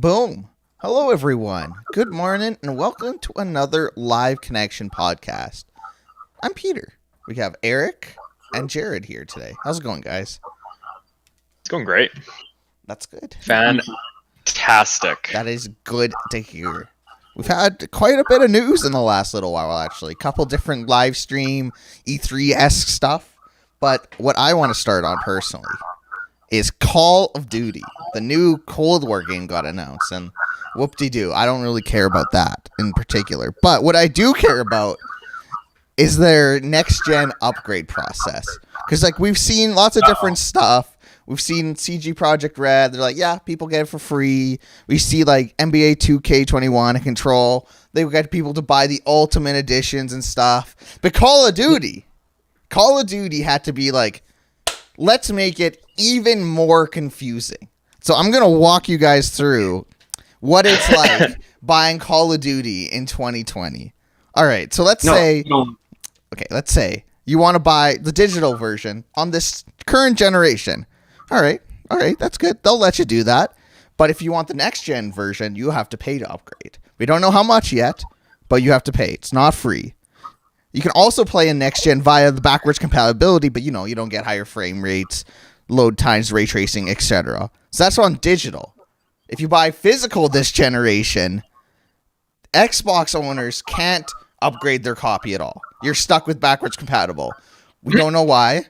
Boom. Hello, everyone. Good morning, and welcome to another Live Connection podcast. I'm Peter. We have Eric and Jared here today. How's it going, guys? It's going great. That's good. Fantastic. That is good to hear. We've had quite a bit of news in the last little while, actually. A couple different live stream E3-esque stuff. But what I want to start on personally is Call of Duty. The new Cold War game got announced, and whoop-de-doo. I don't really care about that in particular. But what I do care about is their next-gen upgrade process. Because, we've seen lots of different stuff. We've seen CG Project Red. They're like, yeah, people get it for free. We see, NBA 2K21 and Control. They get people to buy the Ultimate Editions and stuff. But Call of Duty had to be let's make it even more confusing. So I'm going to walk you guys through what it's like buying Call of Duty in 2020. All right, so let's say you want to buy the digital version on this current generation. All right, that's good. They'll let you do that. But if you want the next-gen version, you have to pay to upgrade. We don't know how much yet, but you have to pay. It's not free. You can also play in next-gen via the backwards compatibility, but you don't get higher frame rates, load times, ray tracing, etc. So that's on digital. If you buy physical this generation, Xbox owners can't upgrade their copy at all. You're stuck with backwards compatible. We don't know why.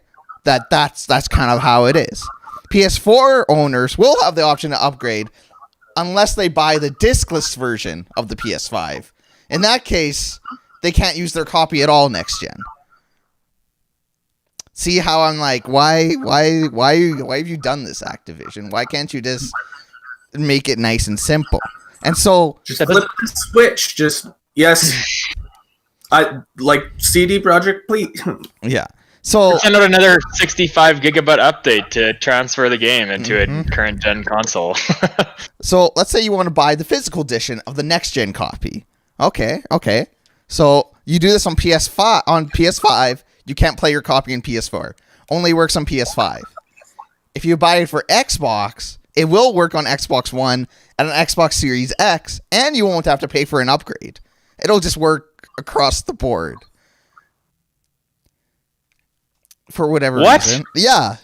That's kind of how it is. PS4 owners will have the option to upgrade unless they buy the discless version of the PS5. In that case, they can't use their copy at all next gen. See how I'm why have you done this, Activision? Why can't you just make it nice and simple? And so just flip the switch. Just yes. I like CD Projekt, please. Yeah. So send out another 65 gigabyte update to transfer the game into a current gen console. So let's say you want to buy the physical edition of the next gen copy. Okay. So you do this on PS5. On PS5, you can't play your copy in PS4. Only works on PS5. If you buy it for Xbox, it will work on Xbox One and an Xbox Series X, and you won't have to pay for an upgrade. It'll just work across the board. For whatever reason. Yeah.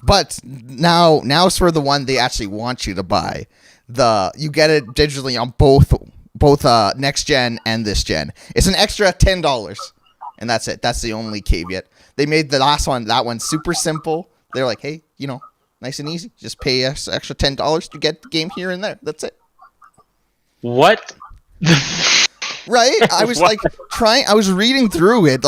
But now's for the one they actually want you to buy. You get it digitally on both next gen and this gen. It's an extra $10, and that's it. That's the only caveat. They made that one super simple. They're like, hey, nice and easy. Just pay us extra $10 to get the game here and there. That's it. What? Right? I was I was reading through it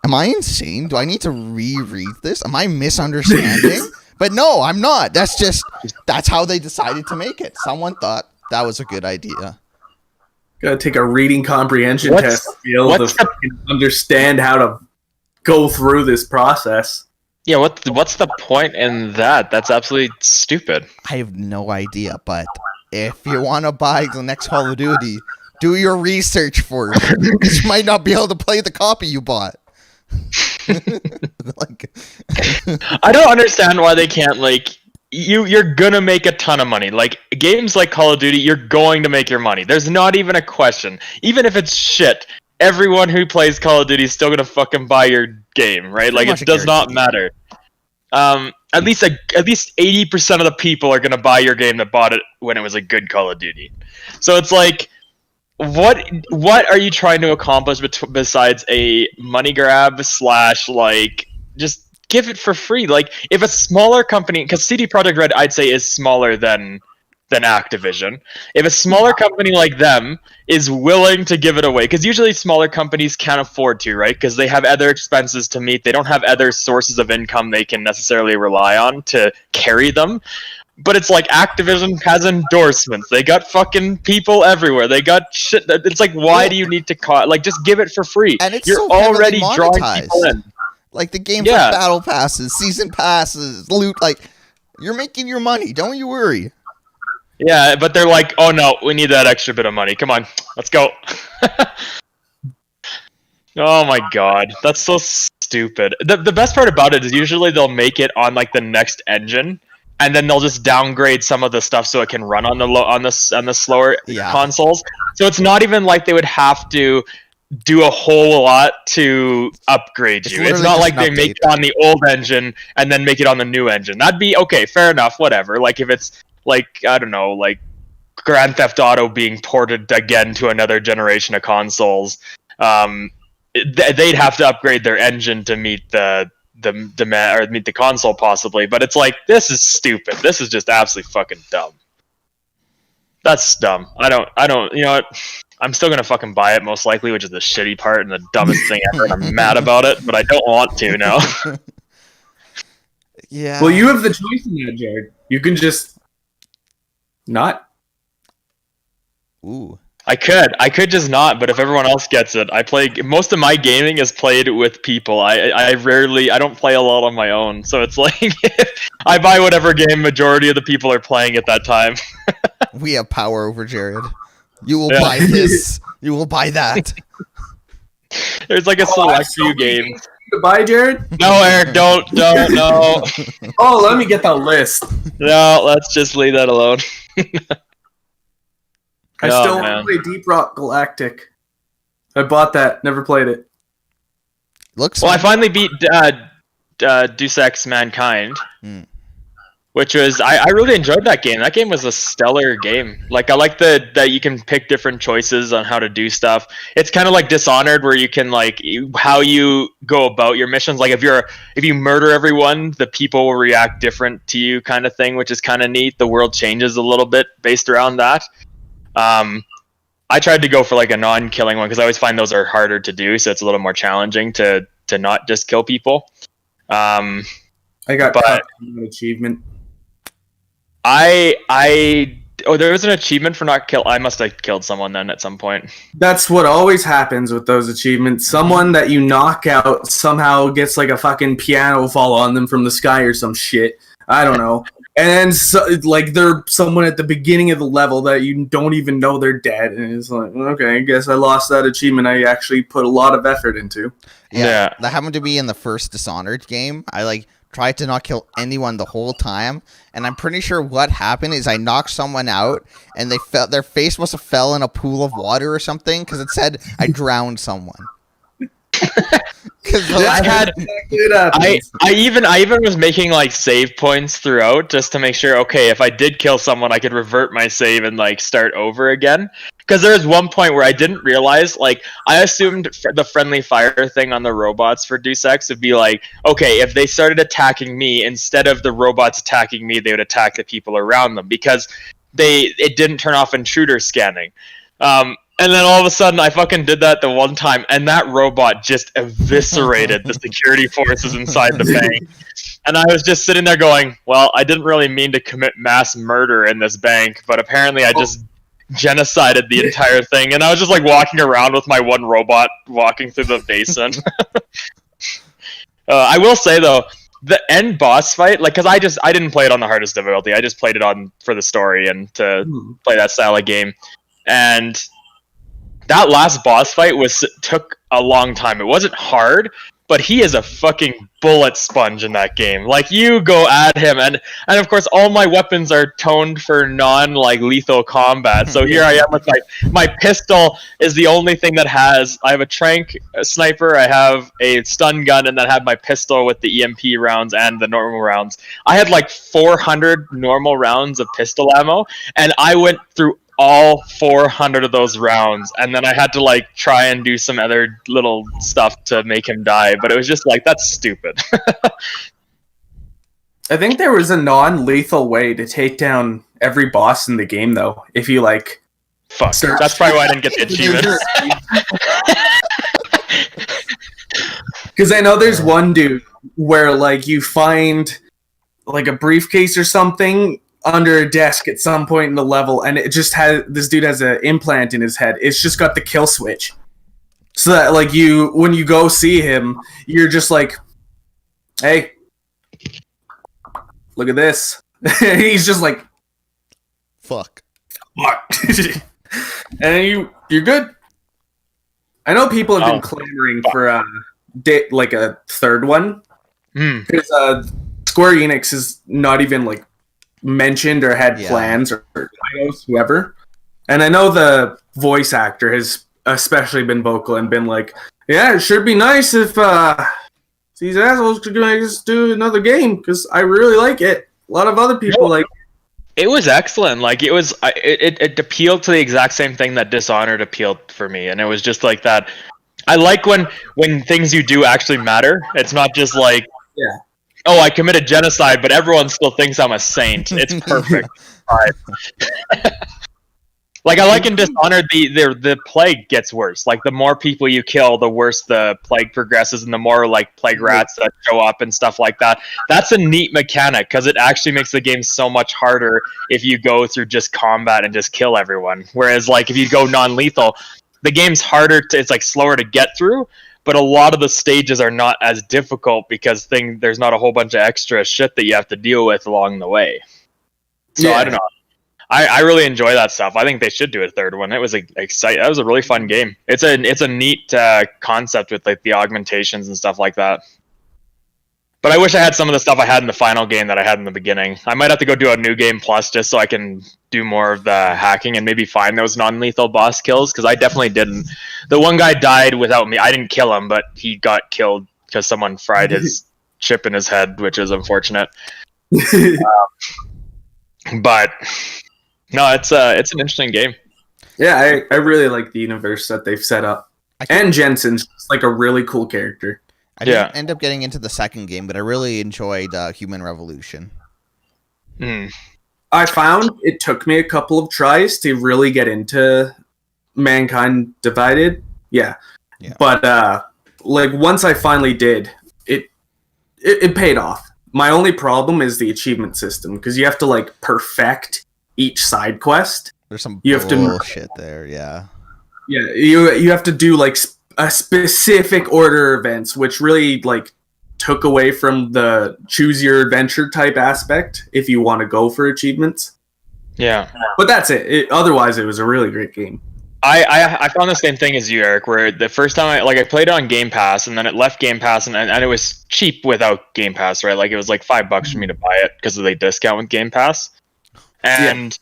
am I insane? Do I need to reread this? Am I misunderstanding? But no, I'm not. That's how they decided to make it. Someone thought that was a good idea. Gotta take a reading comprehension test to be able to understand how to go through this process. Yeah, what's the point in that? That's absolutely stupid. I have no idea, but if you want to buy the next Call of Duty, do your research first. You might not be able to play the copy you bought. I don't understand why they can't you're gonna make a ton of money. Games like Call of Duty, you're going to make your money. There's not even a question. Even if it's shit, everyone who plays Call of Duty is still gonna fucking buy your game, right? It does not matter. At least 80% of the people are gonna buy your game that bought it when it was a good Call of Duty. So it's what are you trying to accomplish besides a money grab / just give it for free? If a smaller company, because CD Projekt Red I'd say is smaller than Activision. If a smaller company like them is willing to give it away, because usually smaller companies can't afford to, right? Because they have other expenses to meet. They don't have other sources of income they can necessarily rely on to carry them. But it's Activision has endorsements. They got fucking people everywhere. They got shit. It's why do you need to just give it for free? And it's You're already drawing people in. The games with battle passes, season passes, loot. You're making your money. Don't you worry. Yeah, but they're oh no, we need that extra bit of money. Come on, let's go. Oh my god, that's so stupid. The best part about it is usually they'll make it on the next engine. and then they'll just downgrade some of the stuff so it can run on the slower consoles. So it's not even like they would have to do a whole lot to upgrade you. It's not like they make it on the old engine and then make it on the new engine. That'd be okay, fair enough, whatever. Like if it's like, I don't know, like Grand Theft Auto being ported again to another generation of consoles, they'd have to upgrade their engine to meet the demand or meet the console possibly. But it's like, this is stupid. This is just absolutely fucking dumb. That's dumb. I don't. You know what? I'm still gonna fucking buy it most likely, which is the shitty part and the dumbest thing ever. And I'm mad about it, but I don't want to now. Yeah. Well, you have the choice in that, Jared. You can just not. Ooh. I could just not, but if everyone else gets it, most of my gaming is played with people. I don't play a lot on my own, so it's like I buy whatever game majority of the people are playing at that time. We have power over Jared. You will buy this. You will buy that. There's like a select few games. To buy, Jared? No, Eric, don't, no. Oh, let me get that list. No, let's just leave that alone. I still want to play Deep Rock Galactic. I bought that, never played it. Looks. Well, I finally beat Deus Ex Mankind. Which was, I really enjoyed that game. That game was a stellar game. Like, I like that you can pick different choices on how to do stuff. It's kind of like Dishonored, where you can, like, how you go about your missions. Like, if you murder everyone, the people will react different to you, kind of thing, which is kind of neat. The world changes a little bit based around that. I tried to go for, like, a non-killing one, because I always find those are harder to do, so it's a little more challenging to not just kill people. I got caught in an achievement. There was an achievement for not kill. I must have killed someone then at some point. That's what always happens with those achievements. Someone that you knock out somehow gets like a fucking piano fall on them from the sky or some shit. I don't know. And then like they're someone at the beginning of the level that you don't even know they're dead, and it's like, okay, I guess I lost that achievement I actually put a lot of effort into. Yeah. That happened to me in the first Dishonored game. I tried to not kill anyone the whole time, and I'm pretty sure what happened is I knocked someone out, and their face must have fell in a pool of water or something, because it said I drowned someone. I even was making like save points throughout just to make sure, okay, if I did kill someone, I could revert my save and like start over again. Because there was one point where I didn't realize, like, I assumed the friendly fire thing on the robots for Deus Ex would be like, okay, if they started attacking me, instead of the robots attacking me, they would attack the people around them, because it didn't turn off intruder scanning. And then all of a sudden, I fucking did that the one time, and that robot just eviscerated the security forces inside the bank. And I was just sitting there going, well, I didn't really mean to commit mass murder in this bank, but apparently I just genocided the entire thing. And I was just like walking around with my one robot walking through the basin. I will say, though, the end boss fight, like, because I didn't play it on the hardest difficulty. I just played it on for the story and to play that style of game. And that last boss fight took a long time. It wasn't hard, but he is a fucking bullet sponge in that game. Like, you go at him, and of course all my weapons are toned for lethal combat. So here I am with my pistol is the only thing that I have a tranq sniper, I have a stun gun, and then I have my pistol with the EMP rounds and the normal rounds. I had like 400 normal rounds of pistol ammo, and I went through all 400 of those rounds, and then I had to like try and do some other little stuff to make him die, but it was just like, that's stupid. I think there was a non-lethal way to take down every boss in the game, though. If you like, fuck, that's probably why I didn't get the achievement. Because I know there's one dude where like you find like a briefcase or something under a desk at some point in the level, and it just this dude has an implant in his head. It's just got the kill switch, so that like when you go see him, you're just like, hey, look at this. He's just like, fuck. And you're good. I know people have been clamoring for a third one, because Square Enix is not even like mentioned or had Yeah. plans or whoever. And I know the voice actor has especially been vocal and been like, "Yeah, it should be nice if these assholes could make us do another game because I really like it. A lot of other people like." It was excellent. Like it appealed to the exact same thing that Dishonored appealed for me, and it was just like that. I like when things you do actually matter. It's not just like, Yeah. oh, I committed genocide, but everyone still thinks I'm a saint. It's perfect. Like I like in Dishonored, the plague gets worse. Like the more people you kill, the worse the plague progresses, and the more like plague rats that show up and stuff like that. That's a neat mechanic because it actually makes the game so much harder if you go through just combat and just kill everyone. Whereas like if you go non-lethal, the game's harder to, it's like slower to get through, but a lot of the stages are not as difficult because there's not a whole bunch of extra shit that you have to deal with along the way. So I don't know. I really enjoy that stuff. I think they should do a third one. It was exciting. That was a really fun game. It's a neat concept with like the augmentations and stuff like that. But I wish I had some of the stuff I had in the final game that I had in the beginning. I might have to go do a new game plus just so I can do more of the hacking and maybe find those non-lethal boss kills because I definitely didn't. The one guy died without me. I didn't kill him, but he got killed because someone fried his chip in his head, which is unfortunate. But no, it's an interesting game. Yeah, I really like the universe that they've set up. And Jensen's like a really cool character. I didn't end up getting into the second game, but I really enjoyed Human Revolution. I found it took me a couple of tries to really get into Mankind Divided. Yeah. But like once I finally did, it paid off. My only problem is the achievement system because you have to like perfect each side quest. There's some you have bullshit there, yeah. Yeah, you have to do like a specific order of events, which really like took away from the choose your adventure type aspect if you want to go for achievements. Yeah. But that's it. Otherwise, it was a really great game. I found the same thing as you, Eric, where the first time I played it on Game Pass and then it left Game Pass and it was cheap without Game Pass, right? Like it was like $5 for me to buy it because of the discount with Game Pass. And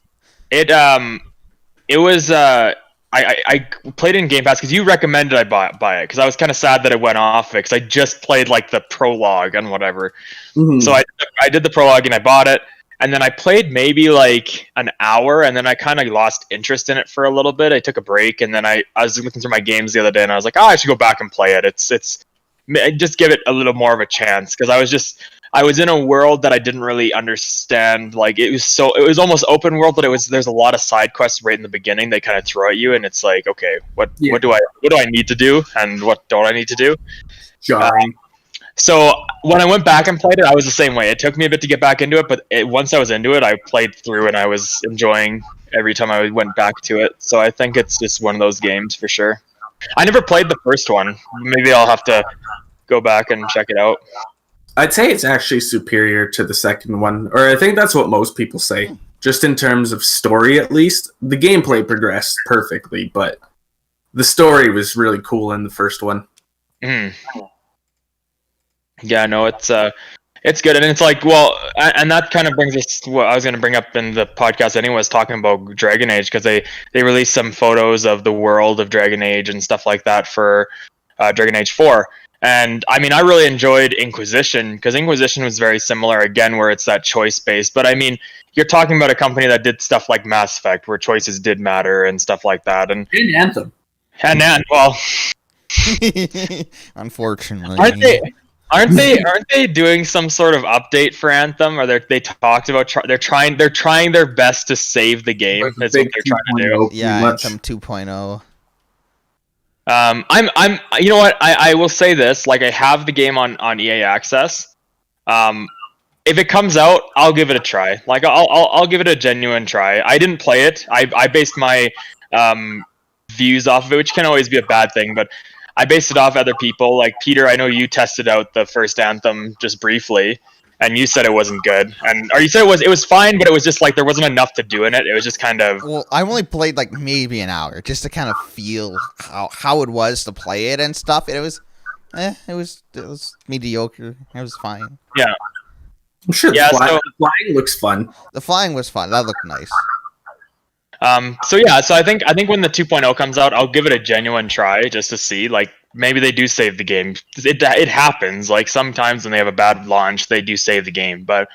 it was I played it in Game Pass because you recommended I buy it because I was kind of sad that it went off it because I just played like the prologue and whatever. So I did the prologue and I bought it. And then I played maybe like an hour, and then I kind of lost interest in it for a little bit. I took a break, and then I was looking through my games the other day, and I was like, oh, I should go back and play it. It's just give it a little more of a chance because I was in a world that I didn't really understand. Like it was almost open world, but there's a lot of side quests right in the beginning. They kind of throw at you, and it's like, okay, what do I need to do, and what don't I need to do? So when I went back and played it, I was the same way. It took me a bit to get back into it, but once I was into it, I played through and I was enjoying every time I went back to it. So I think it's just one of those games for sure. I never played the first one. Maybe I'll have to go back and check it out. I'd say it's actually superior to the second one, or I think that's what most people say. Just in terms of story, at least. The gameplay progressed perfectly, but the story was really cool in the first one. Yeah, no, it's good, and it's like, well, and that kind of brings us to what I was going to bring up in the podcast anyways, talking about Dragon Age, because they released some photos of the world of Dragon Age and stuff like that for Dragon Age 4. And I mean, I really enjoyed Inquisition, because Inquisition was very similar, again, where it's that choice-based. But I mean, you're talking about a company that did stuff like Mass Effect, where choices did matter and stuff like that. And Anthem. And well... Unfortunately. Aren't they doing some sort of update for Anthem? Or they talked about they're trying their best to save the game. That's what they're trying to do. Yeah, Anthem 2.0. I'm you know what, I will say this, like I have the game on EA Access. If it comes out, I'll give it a try. Like I'll give it a genuine try. I didn't play it. I based my views off of it, which can always be a bad thing, but I based it off other people. Like Peter, I know you tested out the first Anthem just briefly, and you said it wasn't good. Or you said it was fine, but it was just like there wasn't enough to do in it. It was just kind of... Well, I only played like maybe an hour just to kind of feel how it was to play it and stuff. It was mediocre. It was fine. Yeah. I'm sure Yeah, the flying looks fun. The flying was fun. That looked nice. So I think when the 2.0 comes out, I'll give it a genuine try just to see. Like maybe they do save the game. It happens. Like sometimes when they have a bad launch, they do save the game. But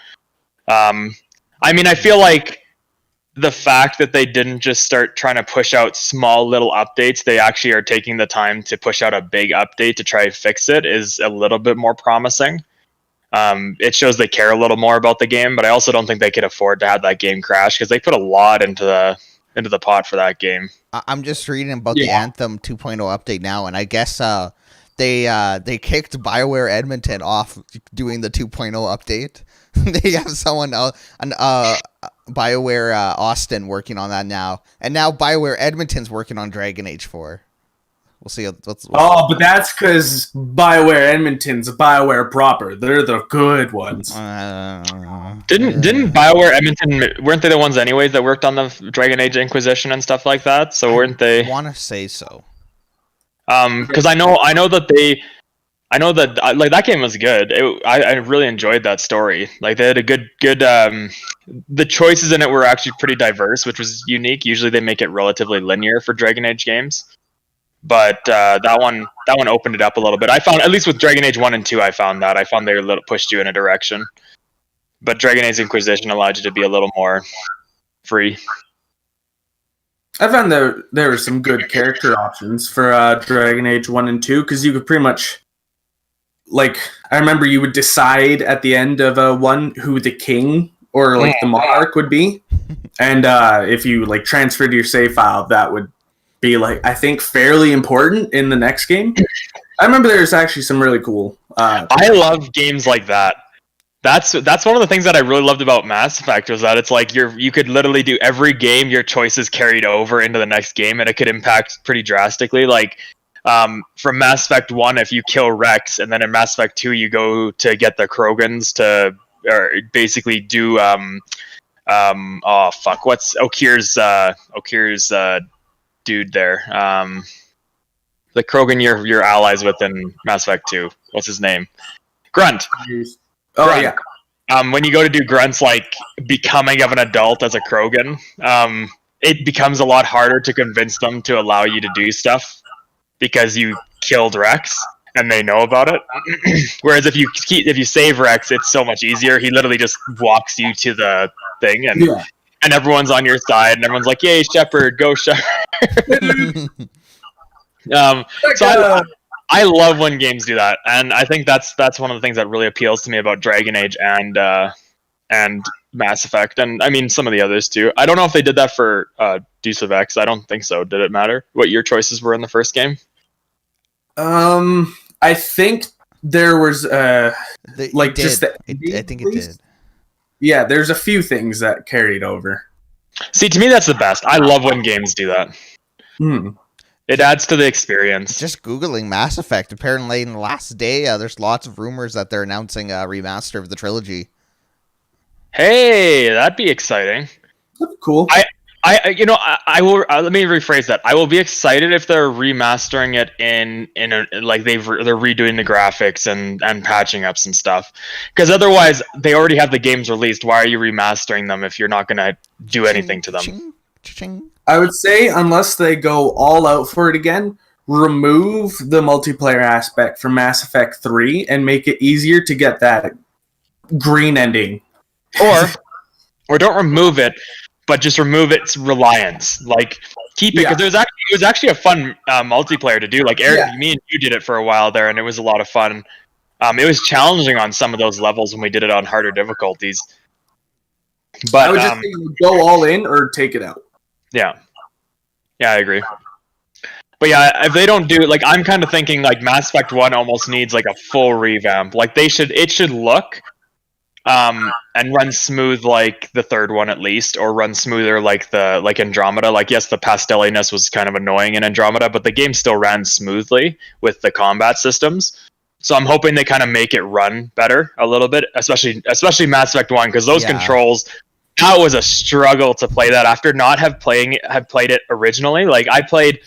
I mean, I feel like the fact that they didn't just start trying to push out small little updates, they actually are taking the time to push out a big update to try and fix it is a little bit more promising. It shows they care a little more about the game, but I also don't think they could afford to have that game crash because they put a lot into the pot for that game. I'm just reading about the Anthem 2.0 update now, and I guess they kicked BioWare Edmonton off doing the 2.0 update. They have someone else, BioWare Austin, working on that now, and now BioWare Edmonton's working on Dragon Age 4. We'll see. But that's because BioWare Edmonton's BioWare proper. They're the good ones. Didn't BioWare Edmonton, weren't they the ones anyways that worked on the Dragon Age Inquisition and stuff like that? So weren't they? I want to say so. Because I know that like that game was good. I really enjoyed that story. Like they had a good. The choices in it were actually pretty diverse, which was unique. Usually they make it relatively linear for Dragon Age games. But that one opened it up a little bit. I found, at least with Dragon Age 1 and 2, I found they were pushed you in a direction. But Dragon Age Inquisition allowed you to be a little more free. I found there were some good character options for Dragon Age 1 and 2, because you could pretty much, like, I remember you would decide at the end of 1 who the king or like the monarch would be. And if you like transferred your save file, that would be like, I think, fairly important in the next game. I remember there's actually some really cool. I love games like that. That's one of the things that I really loved about Mass Effect was that it's like you could literally do every game your choices carried over into the next game, and it could impact pretty drastically. Like from Mass Effect 1, if you kill Rex, and then in Mass Effect 2 you go to get the Krogans to, or basically do what's Okir's dude there. The Krogan you're allies with in Mass Effect 2. What's his name? Grunt. Oh, Grunt. yeah. When you go to do Grunt's like becoming of an adult as a Krogan, it becomes a lot harder to convince them to allow you to do stuff because you killed Rex and they know about it. Whereas if you save Rex, it's so much easier. He literally just walks you to the thing, and everyone's on your side, and everyone's like, "Yay, Shepard, go Shepard!" I love when games do that, and I think that's one of the things that really appeals to me about Dragon Age and Mass Effect, and I mean some of the others too. I don't know if they did that for Deuce of X. I don't think so. Did it matter what your choices were in the first game? I think there was I think it did. Yeah, there's a few things that carried over. See, to me, that's the best. I love when games do that. It adds to the experience. Just Googling Mass Effect. Apparently, in the last day, there's lots of rumors that they're announcing a remaster of the trilogy. Hey, that'd be exciting. That'd be cool. I will. Let me rephrase that. I will be excited if they're remastering it like they're redoing the graphics and patching up some stuff. Because otherwise, they already have the games released. Why are you remastering them if you're not going to do anything to them? I would say unless they go all out for it again, remove the multiplayer aspect from Mass Effect 3 and make it easier to get that green ending. Or don't remove it, but just remove its reliance. Like keep it, because it was actually a fun multiplayer to do. Like Eric, me and you did it for a while there, and it was a lot of fun. It was challenging on some of those levels when we did it on harder difficulties. But I would just say go all in or take it out. Yeah, I agree. But yeah, if they don't do, like, I'm kind of thinking like Mass Effect 1 almost needs like a full revamp. Like it should look and run smooth like the third one at least, or run smoother like Andromeda. Like, yes, the pastelliness was kind of annoying in Andromeda, but the game still ran smoothly with the combat systems. So I'm hoping they kind of make it run better a little bit, especially Mass Effect 1, because those controls, that was a struggle to play that after not have played it originally. Like I played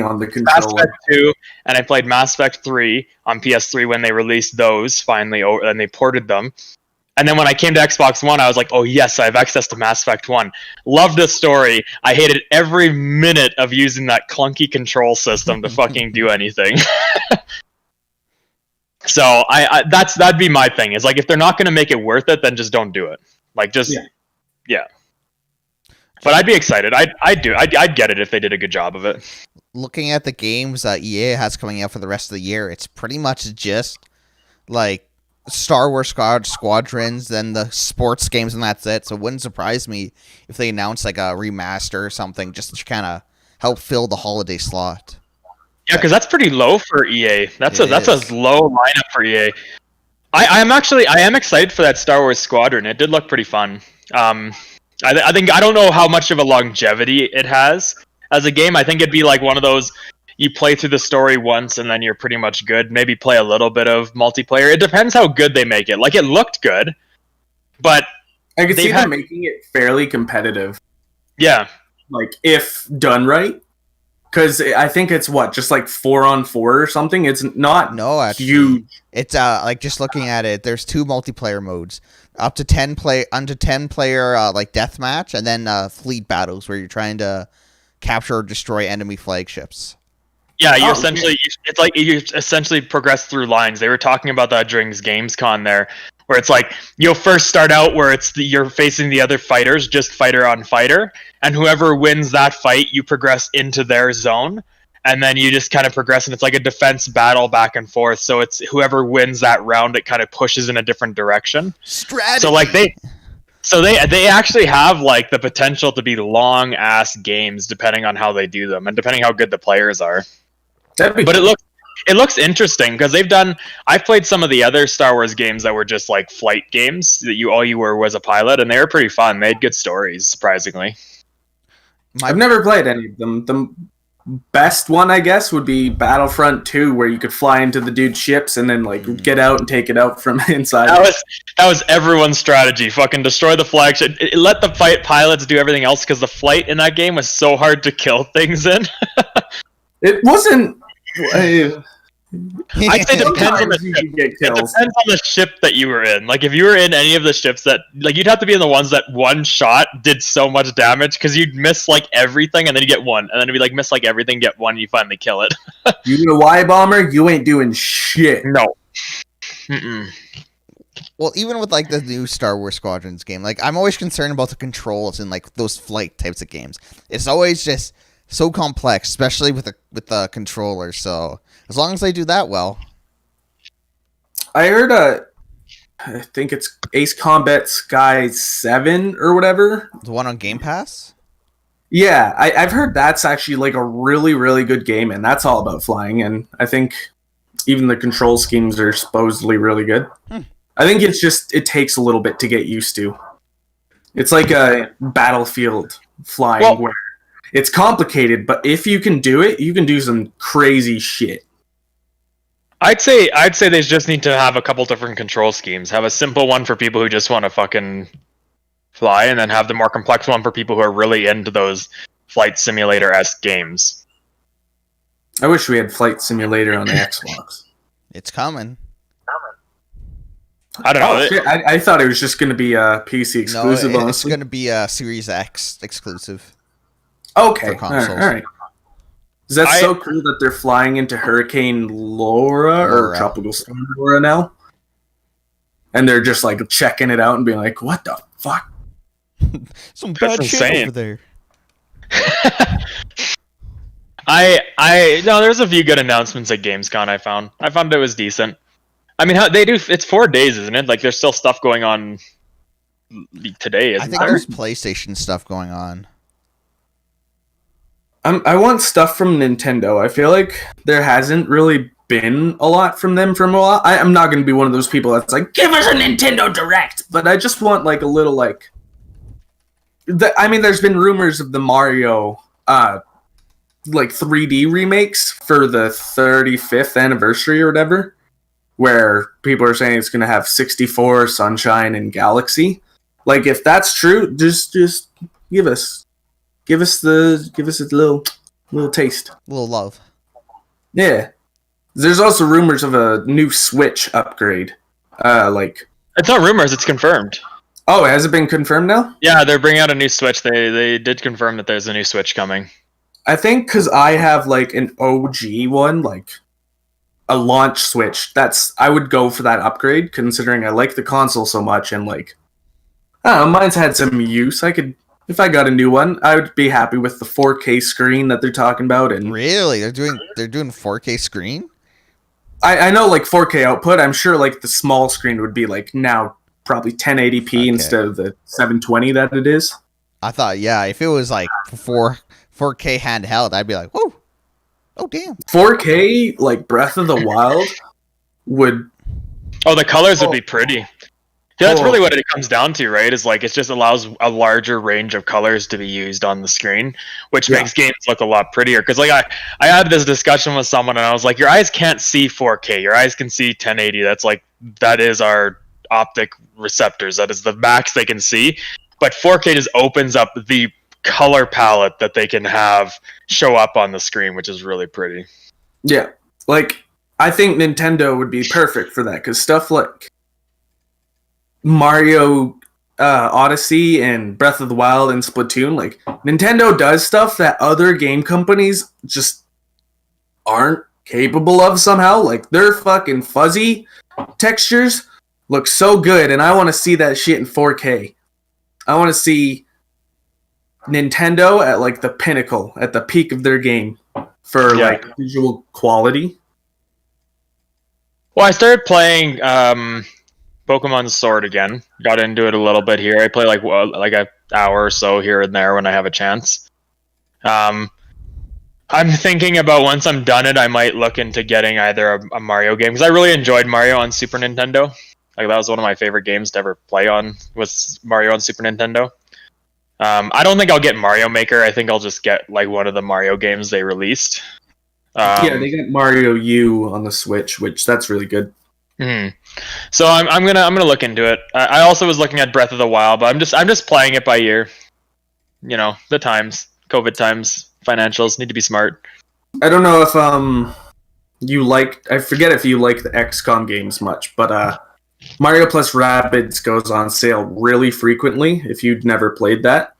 on the Mass Effect 2 and I played Mass Effect 3 on PS3 when they released those finally, and they ported them. And then when I came to Xbox One, I was like, oh yes, I have access to Mass Effect 1. Loved the story. I hated every minute of using that clunky control system to fucking do anything. So that'd be my thing. Is like, if they're not going to make it worth it, then just don't do it. Like, just yeah. But I'd be excited. I'd get it if they did a good job of it. Looking at the games that EA has coming out for the rest of the year, it's pretty much just like Star Wars Squadrons, then the sports games, and that's it. So it wouldn't surprise me if they announced like a remaster or something just to kind of help fill the holiday slot. Yeah, because that's pretty low for EA. That's a low lineup for EA. I am excited for that Star Wars Squadron. It did look pretty fun. I think I don't know how much of a longevity it has as a game. I think it'd be like one of those, you play through the story once and then you're pretty much good. Maybe play a little bit of multiplayer. It depends how good they make it. Like, it looked good, but I could see them making it fairly competitive. Yeah, like if done right. Because I think it's just like 4-on-4 or something. It's not huge. It's like, just looking at it, there's 2 multiplayer modes, up to 10 player like deathmatch, and then fleet battles where you're trying to capture or destroy enemy flagships. Yeah, you essentially progress through lines. They were talking about that during Gamescom there, where it's like you'll first start out where you're facing the other fighters, just fighter on fighter, and whoever wins that fight, you progress into their zone, and then you just kind of progress, and it's like a defense battle back and forth. So it's whoever wins that round, it kind of pushes in a different direction. Strategy. So like they actually have like the potential to be long ass games depending on how they do them and depending how good the players are. But it looks interesting because I've played some of the other Star Wars games that were just like flight games that all you were was a pilot, and they were pretty fun. They had good stories, surprisingly. I've never played any of them. The best one, I guess, would be Battlefront 2, where you could fly into the dude's ships and then like get out and take it out from inside. That was everyone's strategy. Fucking destroy the flagship. Let the pilots do everything else, because the flight in that game was so hard to kill things in. It wasn't. I'd say it depends on the ship. It depends on the ship that you were in. Like, if you were in any of the ships that, like, you'd have to be in the ones that one shot did so much damage, because you'd miss like everything and then you get one, and then it'd be like miss like everything, get one, and you finally kill it. You know why, Bomber? You ain't doing shit. No. Well, even with like the new Star Wars Squadrons game, like, I'm always concerned about the controls in like those flight types of games. It's always just so complex, especially with the controller. So as long as they do that well. I heard I think it's Ace Combat Sky 7 or whatever. The one on Game Pass? Yeah, I've heard that's actually like a really, really good game, and that's all about flying, and I think even the control schemes are supposedly really good. I think it's just, it takes a little bit to get used to. It's like a Battlefield flying where it's complicated, but if you can do it, you can do some crazy shit. I'd say they just need to have a couple different control schemes. Have a simple one for people who just want to fucking fly, and then have the more complex one for people who are really into those flight simulator-esque games. I wish we had Flight Simulator on the Xbox. It's coming. I don't know. Shit. I thought it was just going to be a PC exclusive. No, it's going to be a Series X exclusive. Okay, for consoles. All right. Is that so cool that they're flying into Hurricane Laura or Tropical Storm Laura now? And they're just like checking it out and being like, what the fuck? Some bad shit over there. No, there's a few good announcements at Gamescom. I found it was decent. I mean, it's 4 days, isn't it? Like, there's still stuff going on today, isn't there? I think there's PlayStation stuff going on. I want stuff from Nintendo. I feel like there hasn't really been a lot from them for a while. I'm not going to be one of those people that's like, give us a Nintendo Direct! But I just want like a little like... I mean, there's been rumors of the Mario like 3D remakes for the 35th anniversary or whatever, where people are saying it's going to have 64, Sunshine, and Galaxy. Like, if that's true, just give us a little taste, a little love. Yeah. There's also rumors of a new Switch upgrade, like It's not rumors; it's confirmed. Oh, has it been confirmed now? Yeah, they're bringing out a new Switch. They did confirm that there's a new Switch coming. I think because I have like an OG one, like a launch Switch. I would go for that upgrade, considering I like the console so much, and like, I don't know, mine's had some use. If I got a new one, I would be happy with the 4K screen that they're talking about. And Really, they're doing 4K screen. I know like 4K output. I'm sure like the small screen would be like now probably 1080p Okay. instead of the 720 that it is. I thought, yeah, if it was like 4K handheld, I'd be like, whoa, oh damn. 4K like Breath of the Wild would. Oh, the colors would be pretty. Yeah, that's really what it comes down to, right? Is like it just allows a larger range of colors to be used on the screen, which makes games look a lot prettier. Because like I had this discussion with someone, and I was like, your eyes can't see 4K. Your eyes can see 1080. That is our optic receptors. That is the max they can see. But 4K just opens up the color palette that they can have show up on the screen, which is really pretty. Yeah, like I think Nintendo would be perfect for that because stuff like Mario Odyssey and Breath of the Wild and Splatoon, like Nintendo does stuff that other game companies just aren't capable of somehow. Like their fucking fuzzy textures look so good, and I want to see that shit in 4K. I want to see Nintendo at like the pinnacle, at the peak of their game for like visual quality. Well, I started playing Pokemon Sword again. Got into it a little bit here. I play like an hour or so here and there when I have a chance. I'm thinking about once I'm done it, I might look into getting either a Mario game because I really enjoyed Mario on Super Nintendo. Like that was one of my favorite games to ever play on, was Mario on Super Nintendo. I don't think I'll get Mario Maker. I think I'll just get like one of the Mario games they released. Yeah, they got Mario U on the Switch, which that's really good. So I'm gonna look into it. I also was looking at Breath of the Wild, but I'm just playing it by ear. You know, the times, COVID times, financials need to be smart. I don't know if I forget if you like the XCOM games much, but Mario plus Rabbids goes on sale really frequently if you've never played that.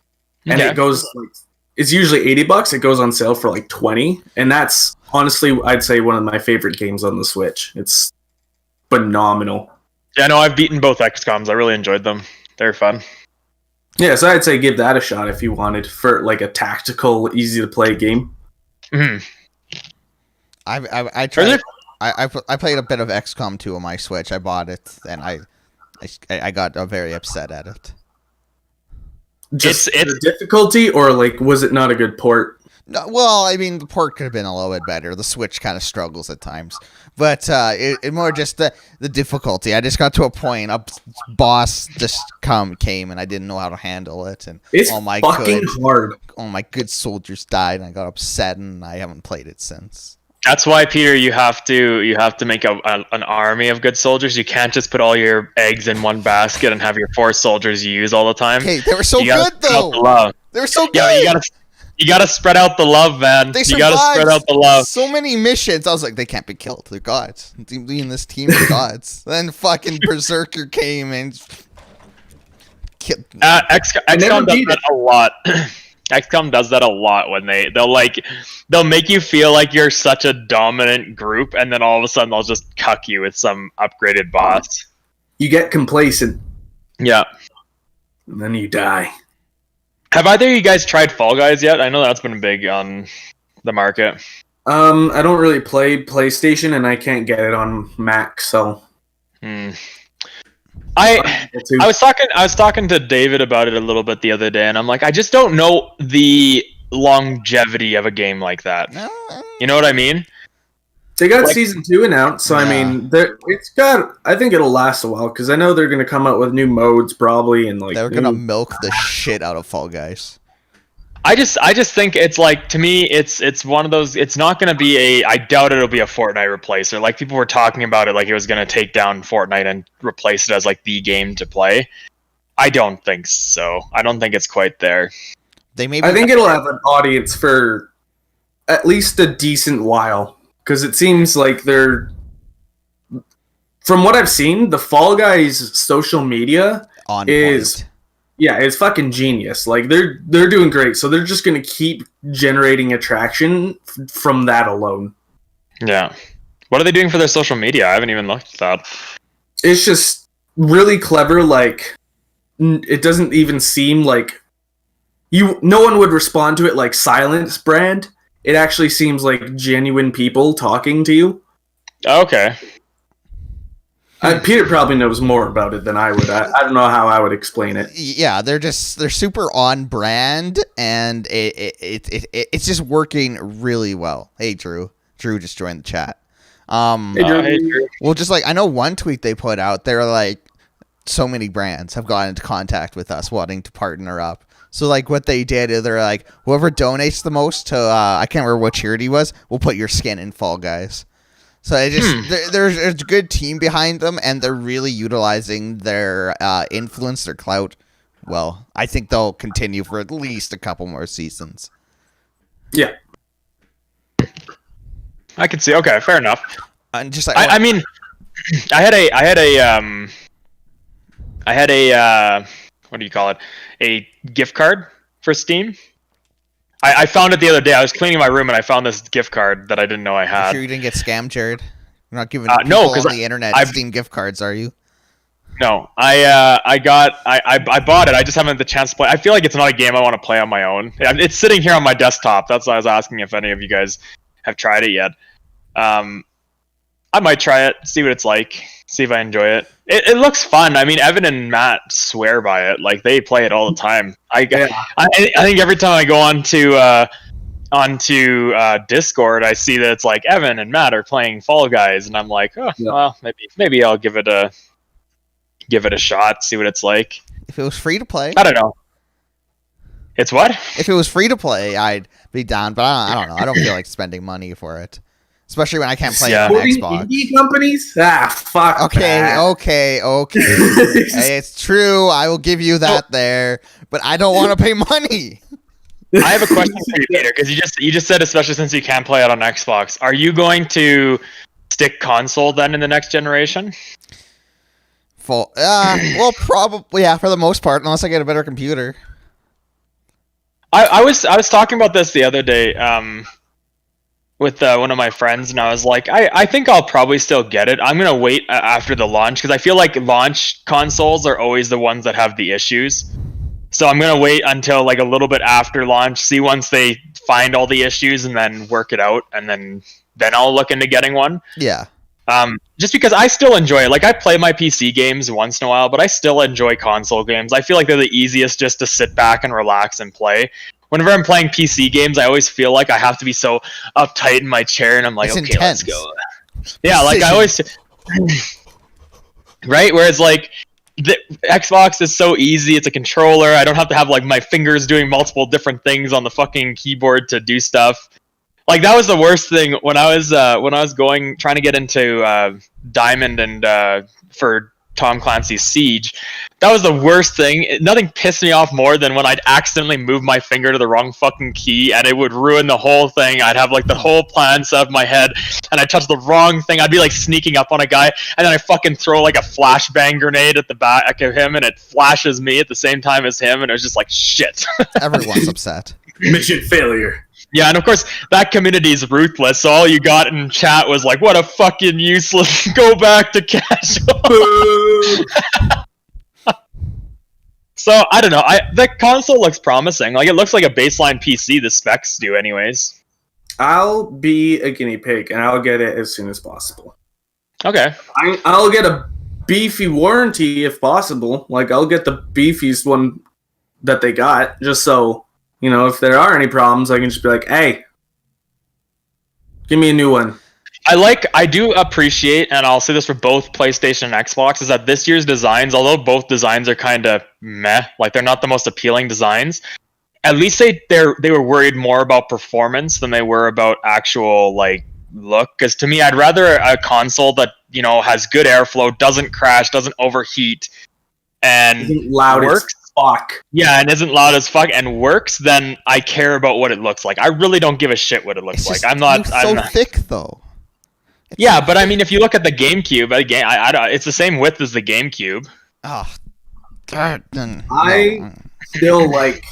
And it goes like, it's usually $80. It goes on sale for like 20, and that's honestly I'd say one of my favorite games on the Switch. It's phenomenal. Yeah, no, I've beaten both XCOMs. I really enjoyed them. They're fun. Yeah, so I'd say give that a shot if you wanted for like a tactical, easy to play game. I tried. I played a bit of XCOM 2 on my Switch. I bought it, and I got very upset at it. Just the difficulty, or like was it not a good port? No, well, I mean, the port could have been a little bit better. The Switch kind of struggles at times, but it more just the difficulty. I just got to a point, a boss just came, and I didn't know how to handle it, and it's hard. All my good soldiers died, and I got upset, and I haven't played it since. That's why, Peter, you have to make an army of good soldiers. You can't just put all your eggs in one basket and have your 4 soldiers you use all the time. Hey, they were so good though. They were so good. Yeah, you gotta spread out the love, man. You gotta spread out the love. So many missions. I was like, they can't be killed. They're gods. In this team are gods. Then fucking Berserker came and killed. XCOM does that a lot. XCOM does that a lot when they'll make you feel like you're such a dominant group, and then all of a sudden they'll just cuck you with some upgraded boss. You get complacent. Yeah. And then you die. Have either of you guys tried Fall Guys yet? I know that's been big on the market. I don't really play PlayStation, and I can't get it on Mac, so. I was talking to David about it a little bit the other day, and I'm like, I just don't know the longevity of a game like that. You know what I mean? They got season 2 announced, so I mean, I think it'll last a while because I know they're going to come out with new modes probably, and like they're going to milk the shit out of Fall Guys. I just think it's like, to me, it's one of those. It's not going to be I doubt it'll be a Fortnite replacer. Like people were talking about it, like it was going to take down Fortnite and replace it as like the game to play. I don't think so. I don't think it's quite there. I think it'll have an audience for at least a decent while because it seems like from what I've seen, the Fall Guys social media On is point. yeah, it's fucking genius. Like they're doing great, so they're just gonna keep generating attraction from that alone. Yeah. What are they doing for their social media? I haven't even looked at that. It's just really clever. Like it doesn't even seem like no one would respond to it like Silence brand. It actually seems like genuine people talking to you. Okay. Peter probably knows more about it than I would. I don't know how I would explain it. Yeah, they're super on brand, and it's just working really well. Hey, Drew just joined the chat. Hey, Drew. Well, just like I know one tweet they put out, they're like, so many brands have gotten into contact with us wanting to partner up. So like what they did is they're like, whoever donates the most to I can't remember what charity it was, we'll put your skin in Fall Guys. So it just there's a good team behind them, and they're really utilizing their influence, their clout. Well, I think they'll continue for at least a couple more seasons. Yeah. I can see. Okay, fair enough. And just like I mean, I had a what do you call it? A gift card for Steam. I found it the other day. I was cleaning my room and I found this gift card that I didn't know I you had. sure you didn't get scammed, Jared? You're not giving No, people 'cause on the internet Steam gift cards, are you? No, I bought it. I just haven't had the chance to play. I feel like it's not a game I want to play on my own. It's sitting here on my desktop. That's why I was asking if any of you guys have tried it yet. I might try it, see what it's like, see if I enjoy it. It looks fun. I mean, Evan and Matt swear by it. Like they play it all the time. I think every time I go onto Discord, I see that it's like Evan and Matt are playing Fall Guys, and I'm like, oh, Yeah. well, maybe I'll give it a shot, see what it's like. If it was free to play, I don't know. It's what? if it was free to play, I'd be down. But I don't know. I don't feel like spending money for it, especially when I can't play it on Supporting Xbox. indie companies? Fuck. Okay. Hey, it's true. I will give you that there, but I don't want to pay money. I have a question for you, Peter, because you just said, especially since you can't play it on Xbox, are you going to stick console then in the next generation? Well, probably yeah, for the most part, unless I get a better computer. I was talking about this the other day with one of my friends, and I was like, I think I'll probably still get it. I'm gonna wait after the launch because I feel like launch consoles are always the ones that have the issues. So I'm gonna wait until like a little bit after launch, see once they find all the issues, and then work it out, and then I'll look into getting one. Yeah. Just because I still enjoy it. Like I play my PC games once in a while, but I still enjoy console games. I feel like they're the easiest just to sit back and relax and play. Whenever I'm playing PC games, I always feel like I have to be so uptight in my chair, and I'm like, It's okay, intense. let's go. Yeah, like I always, right? Whereas like the Xbox is so easy. It's a controller. I don't have to have like my fingers doing multiple different things on the fucking keyboard to do stuff. Like that was the worst thing when I was trying to get into Diamond and for Tom Clancy's Siege. That was the worst thing. Nothing pissed me off more than when I'd accidentally move my finger to the wrong fucking key and it would ruin the whole thing. I'd have like the whole plan set up in my head and I touched the wrong thing. I'd be like sneaking up on a guy and then I fucking throw like a flashbang grenade at the back of him and it flashes me at the same time as him and it was just like shit. Everyone's upset. Mission failure. Yeah, and of course, that community is ruthless, so all you got in chat was like, what a fucking useless, go back to casual. So, I don't know, the console looks promising. Like, it looks like a baseline PC, the specs do anyways. I'll be a guinea pig, and I'll get it as soon as possible. Okay. I'll get a beefy warranty if possible. Like, I'll get the beefiest one that they got, just so... You know, if there are any problems, I can just be like, hey, give me a new one. I do appreciate, and I'll say this for both PlayStation and Xbox, is that this year's designs, although both designs are kind of meh, like they're not the most appealing designs, at least they were worried more about performance than they were about actual, like, look. Because to me, I'd rather a console that, you know, has good airflow, doesn't crash, doesn't overheat, and loud works. As fuck. Yeah, and isn't loud as fuck and works, then I care about what it looks like. I really don't give a shit what it looks like. I'm not thick though. Yeah, but I mean, if you look at the GameCube, again, it's the same width as the GameCube. Oh, God. I still like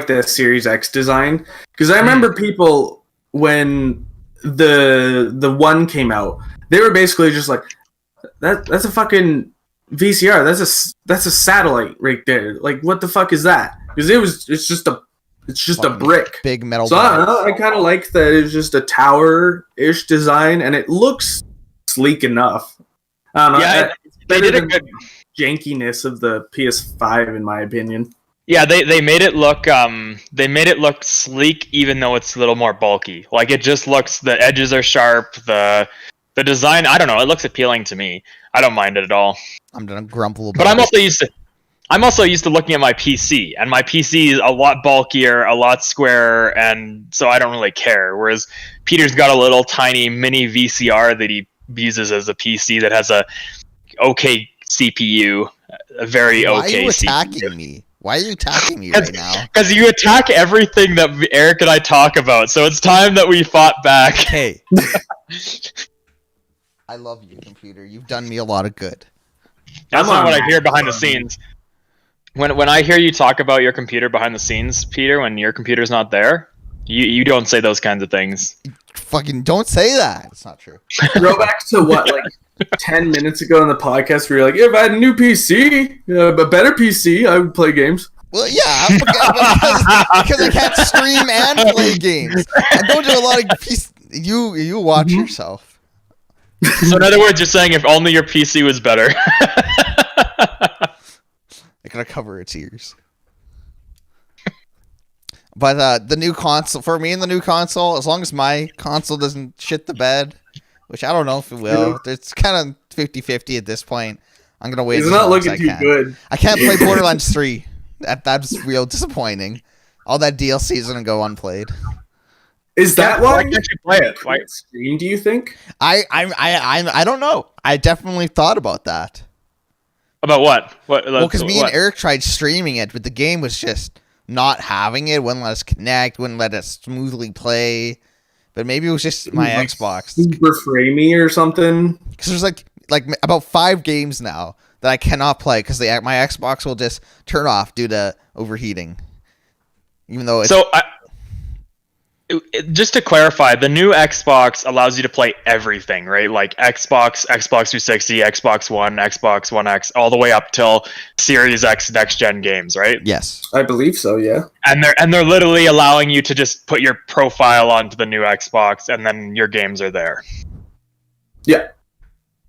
the Series X design because I remember people when the one came out, they were basically just like that's a fucking VCR. That's a satellite right there. Like, what the fuck is that? Because it's just a brick, big metal. So I don't know. I kind of like that it's just a tower-ish design, and it looks sleek enough. I don't know. Yeah, they did a good jankiness of the PS5, in my opinion. Yeah, they made it look sleek, even though it's a little more bulky. Like, it just looks, the edges are sharp. The design, I don't know, it looks appealing to me. I don't mind it at all. I'm gonna grumble about but I'm also used to looking at my PC, and my PC is a lot bulkier, a lot squarer, and so I don't really care. Whereas Peter's got a little tiny mini VCR that he uses as a PC that has a okay CPU, a very Why okay are you CPU. attacking me? Why are you attacking me right now? Because you attack everything that Eric and I talk about, so it's time that we fought back. Hey. I love you, computer. You've done me a lot of good. That's not what I hear behind the scenes. When I hear you talk about your computer behind the scenes, Peter, when your computer's not there, you don't say those kinds of things. Fucking don't say that. It's not true. Go back to what, like 10 minutes ago on the podcast where you're like, if I had a new PC, a better PC, I would play games. Well, yeah, because I can't stream and play games. I don't do a lot of you watch yourself. So in other words, you're saying if only your PC was better. I gotta cover its ears. But the new console, for me and the new console, as long as my console doesn't shit the bed, which I don't know if it will, it's kind of 50-50 at this point. I'm gonna wait. It's not looking too good. I can't play Borderlands 3. That's real disappointing. All that DLC is gonna go unplayed. Is that why can't you play it? Why? Screen, do you think? I don't know. I definitely thought about that. About what? Well, because me and Eric tried streaming it, but the game was just not having it. Wouldn't let us connect. Wouldn't let us smoothly play. But maybe it was just my Xbox. Super framey or something. Because there's like about 5 games now that I cannot play because my Xbox will just turn off due to overheating. Even though it's... So, just to clarify, the new Xbox allows you to play everything, right? Like Xbox 360, Xbox One, Xbox One X, all the way up till Series X next gen games, right? Yes, I believe so. Yeah, and they're literally allowing you to just put your profile onto the new Xbox, and then your games are there. Yeah.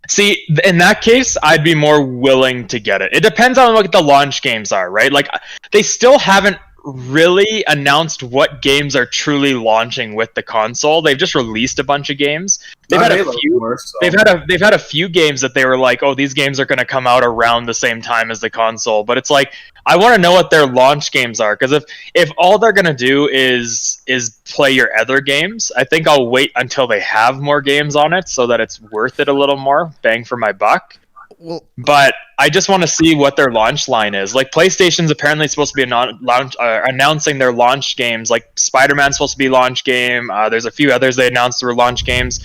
See, in that case, I'd be more willing to get it. It depends on what the launch games are, right? Like, they still haven't really announced what games are truly launching with the console. They've just released a bunch of games. They've had a few. They've had a few games that they were like, "Oh, these games are going to come out around the same time as the console." But it's like, I want to know what their launch games are, because if all they're going to do is play your other games, I think I'll wait until they have more games on it so that it's worth it a little more, bang for my buck. Well, but I just want to see what their launch line is. Like, PlayStation's apparently supposed to be announcing their launch games. Like, Spider-Man's supposed to be launch game. There's a few others they announced were launch games.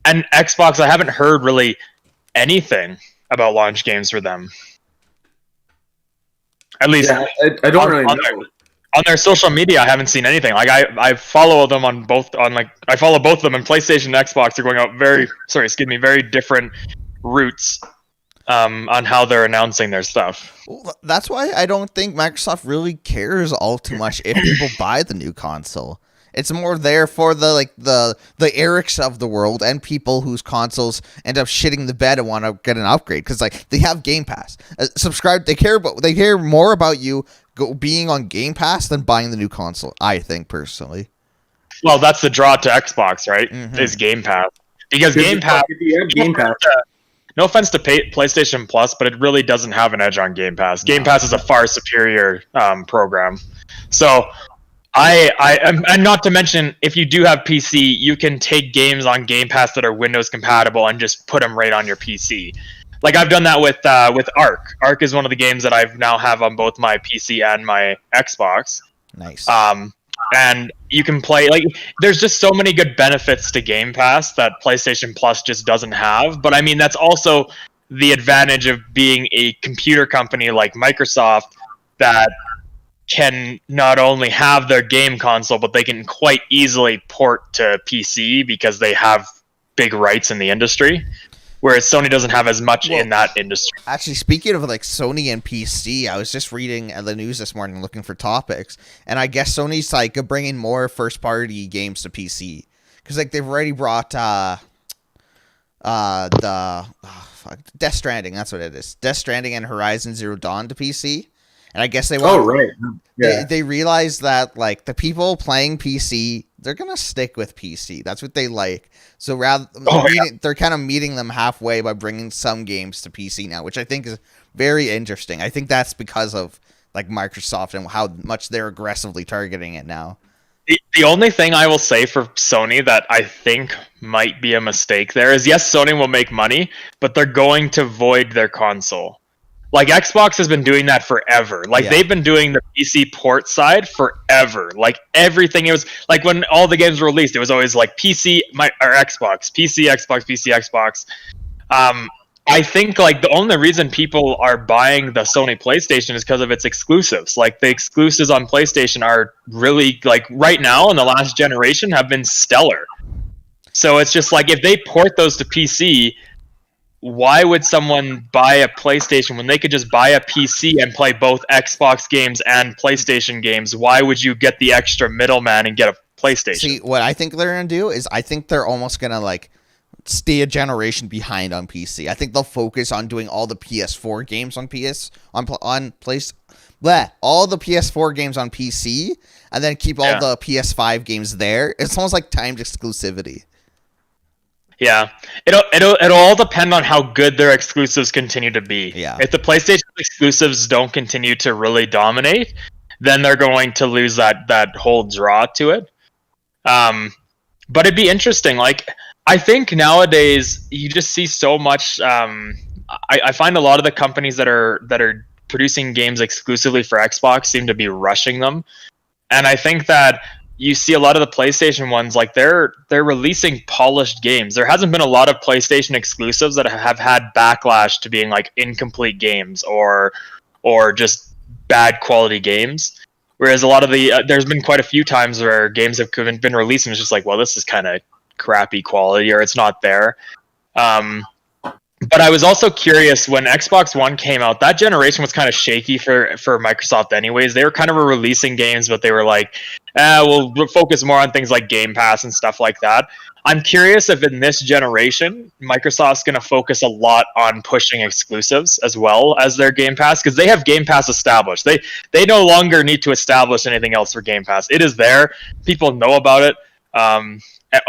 And Xbox, I haven't heard really anything about launch games for them. At least, yeah, I don't really know. On their social media, I haven't seen anything. Like, I follow them I follow both of them, and PlayStation and Xbox are going out very different routes. On how they're announcing their stuff. Well, that's why I don't think Microsoft really cares all too much if people buy the new console. It's more there for the Erics of the world and people whose consoles end up shitting the bed and want to get an upgrade because they have Game Pass. They care more about you being on Game Pass than buying the new console. I think personally. Well, that's the draw to Xbox, right? Mm-hmm. Is Game Pass, because Game Pass. No offense to PlayStation Plus, but it really doesn't have an edge on Game Pass. Game Pass is a far superior program. So, and not to mention, if you do have PC, you can take games on Game Pass that are Windows compatible and just put them right on your PC. Like, I've done that with Ark. Ark is one of the games that I now have on both my PC and my Xbox. Nice. and you can play like there's just so many good benefits to Game Pass that PlayStation Plus just doesn't have. But I mean, that's also the advantage of being a computer company like Microsoft that can not only have their game console, but they can quite easily port to PC because they have big rights in the industry, whereas Sony doesn't have as much in that industry. Actually, speaking of like Sony and PC, I was just reading the news this morning looking for topics, and I guess Sony's like bringing more first-party games to PC because like they've already brought Death Stranding. That's what it is. Death Stranding and Horizon Zero Dawn to PC. And I guess they want. Oh right, yeah. They realize that like the people playing PC, they're gonna stick with PC. That's what they like. So they're kind of meeting them halfway by bringing some games to PC now, which I think is very interesting. I think that's because of like Microsoft and how much they're aggressively targeting it now. The only thing I will say for Sony that I think might be a mistake there is yes, Sony will make money, but they're going to void their console. Like Xbox has been doing that forever. Like they've been doing the PC port side forever. Like everything, it was like when all the games were released, it was always like PC or Xbox, PC, Xbox, PC, Xbox. I think like the only reason people are buying the Sony PlayStation is because of its exclusives. Like the exclusives on PlayStation are really like right now in the last generation have been stellar. So it's just like if they port those to PC, why would someone buy a PlayStation when they could just buy a PC and play both Xbox games and PlayStation games? Why would you get the extra middleman and get a PlayStation? See, what I think they're going to do is I think they're almost going to like stay a generation behind on PC. I think they'll focus on doing all the PS4 games on all the PS4 games on PC and then keep all the PS5 games there. It's almost like timed exclusivity. Yeah, it'll all depend on how good their exclusives continue to be. Yeah. If the PlayStation exclusives don't continue to really dominate, then they're going to lose that whole draw to it. But it'd be interesting. Like I think nowadays you just see so much. I find a lot of the companies that are producing games exclusively for Xbox seem to be rushing them, and I think that you see a lot of the PlayStation ones, like they're releasing polished games. There hasn't been a lot of PlayStation exclusives that have had backlash to being like incomplete games or just bad quality games. Whereas a lot of the there's been quite a few times where games have been released and it's just like, well, this is kind of crappy quality or it's not there. But I was also curious when Xbox One came out, that generation was kind of shaky for Microsoft anyways. They were kind of releasing games, but they were like, we'll focus more on things like Game Pass and stuff like that. I'm curious if in this generation, Microsoft's going to focus a lot on pushing exclusives as well as their Game Pass, because they have Game Pass established. They no longer need to establish anything else for Game Pass. It is there. People know about it.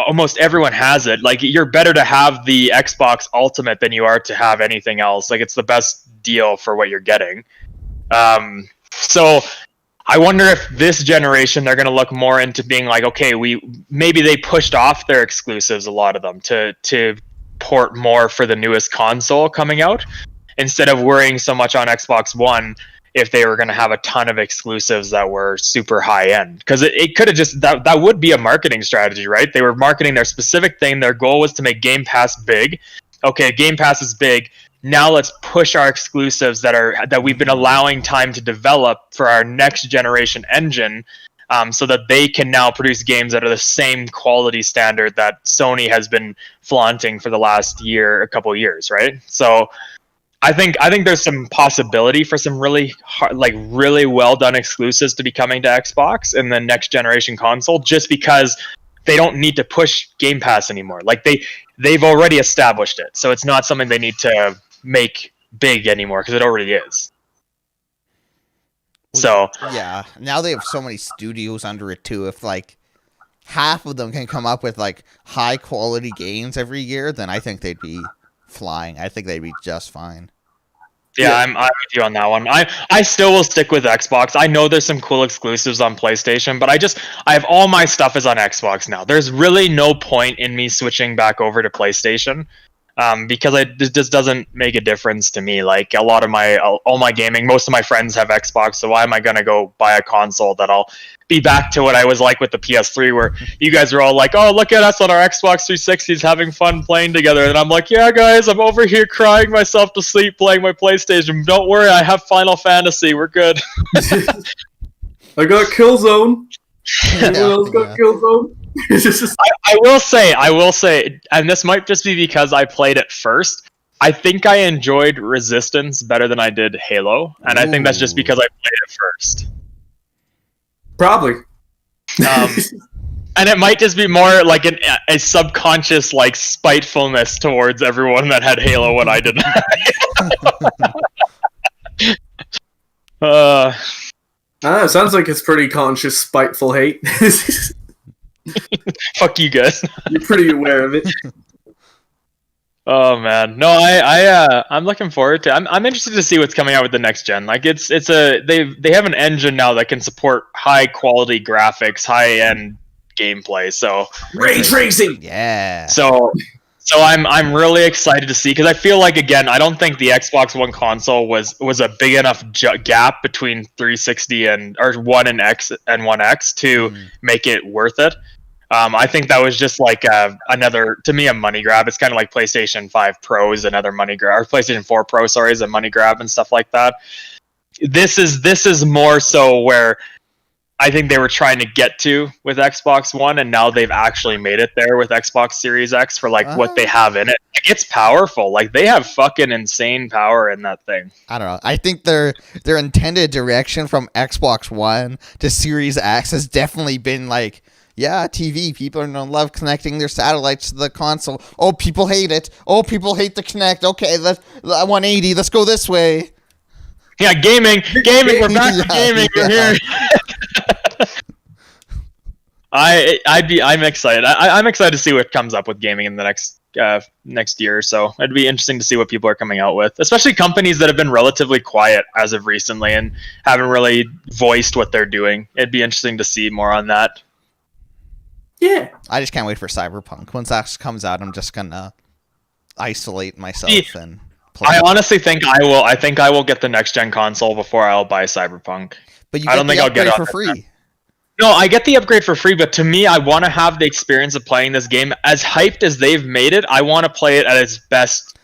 Almost everyone has it. Like you're better to have the Xbox Ultimate than you are to have anything else. Like it's the best deal for what you're getting. So I wonder if this generation they're going to look more into being like, okay, maybe they pushed off their exclusives, a lot of them, to port more for the newest console coming out instead of worrying so much on Xbox One if they were going to have a ton of exclusives that were super high end, because it could have just that would be a marketing strategy, right? They were marketing their specific thing. Their goal was to make Game Pass big. Okay, Game Pass is big. Now let's push our exclusives that we've been allowing time to develop for our next generation engine, so that they can now produce games that are the same quality standard that Sony has been flaunting for the last couple years, right? So I think there's some possibility for some really really well done exclusives to be coming to Xbox in the next generation console, just because they don't need to push Game Pass anymore. Like they've already established it, so it's not something they need to make big anymore because it already is. So yeah, now they have so many studios under it too. If like half of them can come up with like high quality games every year, then I think they'd be flying. I think they'd be just fine. Yeah, I'm with you on that one. I still will stick with Xbox. I know there's some cool exclusives on PlayStation, but I have all my stuff is on Xbox now. There's really no point in me switching back over to PlayStation. because it just doesn't make a difference to me. Like a lot of all my gaming, most of my friends have Xbox, so why am I gonna go buy a console that I'll be back to what I was like with the PS3, where you guys are all like, "Oh, look at us on our Xbox 360s having fun playing together," and I'm like, "Yeah, guys, I'm over here crying myself to sleep playing my PlayStation. Don't worry, I have Final Fantasy. We're good." I got Killzone. Anyone else got Killzone? I will say, and this might just be because I played it first. I think I enjoyed Resistance better than I did Halo, and I think that's just because I played it first. Probably. And it might just be more like a subconscious like spitefulness towards everyone that had Halo when I didn't. It sounds like it's pretty conscious, spiteful hate. Fuck you guys. You're pretty aware of it. Oh man, no, I'm looking forward to. I'm interested to see what's coming out with the next gen. Like they have an engine now that can support high quality graphics, high end gameplay. So ray tracing. Yeah. So I'm really excited to see, because I feel like, again, I don't think the Xbox One console was a big enough gap between 360 or One and X and One X to make it worth it. I think that was just like another, to me, a money grab. It's kind of like PlayStation 5 Pro is another money grab, or PlayStation 4 Pro, sorry, is a money grab and stuff like that. This is more so where I think they were trying to get to with Xbox One, and now they've actually made it there with Xbox Series X for like what they have in it. Like, it's powerful. Like, they have fucking insane power in that thing. I don't know. I think their intended direction from Xbox One to Series X has definitely been like, yeah, TV. People are gonna love connecting their satellites to the console. Oh, people hate it. Oh, people hate the Kinect. Okay, let's 180. Let's go this way. Yeah, gaming. We're back to gaming. We're here. I'm excited. I'm excited to see what comes up with gaming in the next year or so. It'd be interesting to see what people are coming out with, especially companies that have been relatively quiet as of recently and haven't really voiced what they're doing. It'd be interesting to see more on that. Yeah, I just can't wait for Cyberpunk. Once that comes out, I'm just gonna isolate myself and play. I honestly think I will. I think I will get the next gen console before I'll buy Cyberpunk. But I don't think I'll get it for free. No, I get the upgrade for free, but to me, I want to have the experience of playing this game. As hyped as they've made it, I want to play it at its best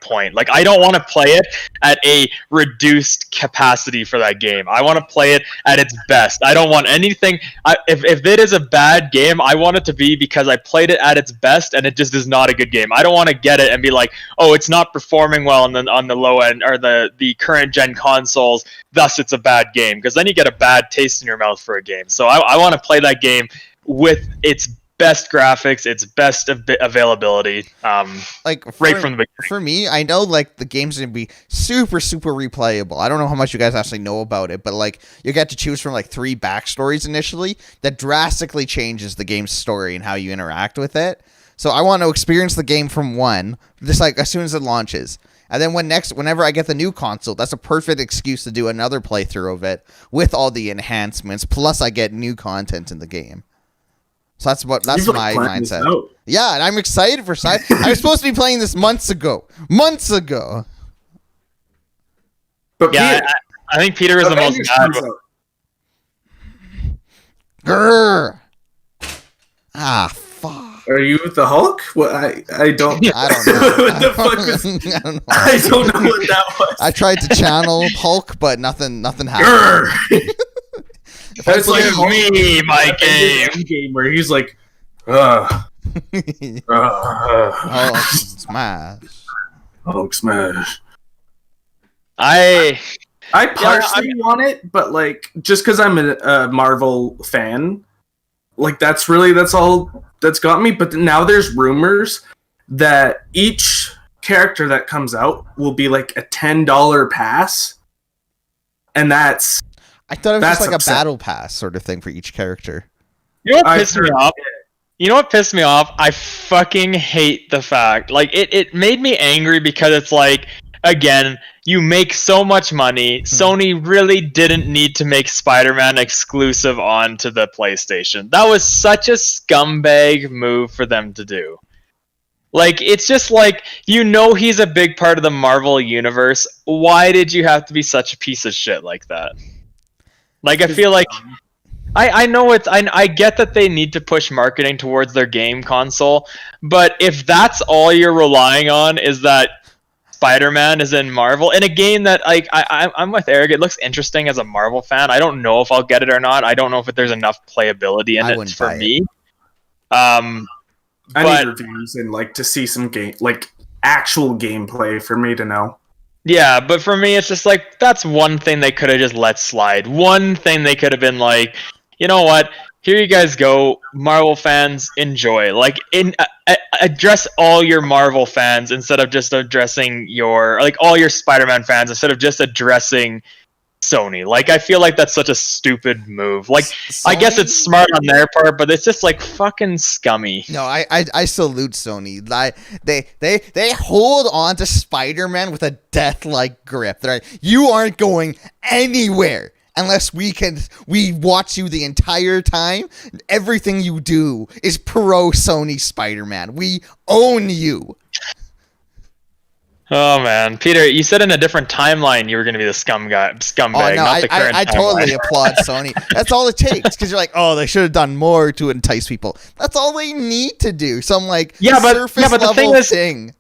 point. Like, I don't want to play it at a reduced capacity for that game. I want to play it at its best. I don't want anything. If it is a bad game, I want it to be because I played it at its best and it just is not a good game. I don't want to get it and be like, oh, it's not performing well on the low end or the current gen consoles, thus it's a bad game, because then you get a bad taste in your mouth for a game. So I want to play that game with its best graphics, its best availability, like right from the beginning. For me, I know like the game's gonna be super replayable. I don't know how much you guys actually know about it, but like you get to choose from like 3 backstories initially that drastically changes the game's story and how you interact with it. So I want to experience the game from 1, just like as soon as it launches. And then whenever I get the new console, that's a perfect excuse to do another playthrough of it with all the enhancements, plus I get new content in the game. So that's my mindset. Yeah, and I'm excited for I was supposed to be playing this months ago. But yeah, Peter, I think Peter is the most mad. Ah, fuck. Are you with the Hulk? What I don't know. What the fuck was, I don't know. I don't know what that was. I tried to channel Hulk, but nothing happened. That's like me, my game where he's like, Hulk smash. Hulk smash. I partially want it, but like just because I'm a Marvel fan, like that's all that's got me. But now there's rumors that each character that comes out will be like a $10 pass, and that's. I thought it was just like a battle pass sort of thing for each character. You know what pissed me off? I fucking hate the fact. Like, it made me angry because it's like, again, you make so much money. Sony really didn't need to make Spider-Man exclusive onto the PlayStation. That was such a scumbag move for them to do. Like, it's just like, he's a big part of the Marvel universe. Why did you have to be such a piece of shit like that? Like, I feel like I know I get that they need to push marketing towards their game console, but if that's all you're relying on is that Spider-Man is in Marvel in a game that, like, I'm with Eric. It looks interesting as a Marvel fan. I don't know if I'll get it or not. I don't know if there's enough playability in it for me. I need reviews and like to see some actual gameplay for me to know. Yeah, but for me, it's just like, that's one thing they could have just let slide. One thing they could have been like, you know what? Here you guys go, Marvel fans, enjoy. Like, address all your Marvel fans instead of just addressing all your Spider-Man fans instead of just addressing Sony. Like, I feel like that's such a stupid move. Like, Sony? I guess it's smart on their part, but it's just like fucking scummy. No, I salute Sony. They hold on to Spider-Man with a death-like grip. They're like, you aren't going anywhere unless we watch you the entire time. Everything you do is pro Sony Spider-Man. We own you. Oh man, Peter, you said in a different timeline you were going to be the scumbag, not the current I totally applaud Sony. That's all it takes, because you're like, oh, they should have done more to entice people. That's all they need to do. Some surface level thing.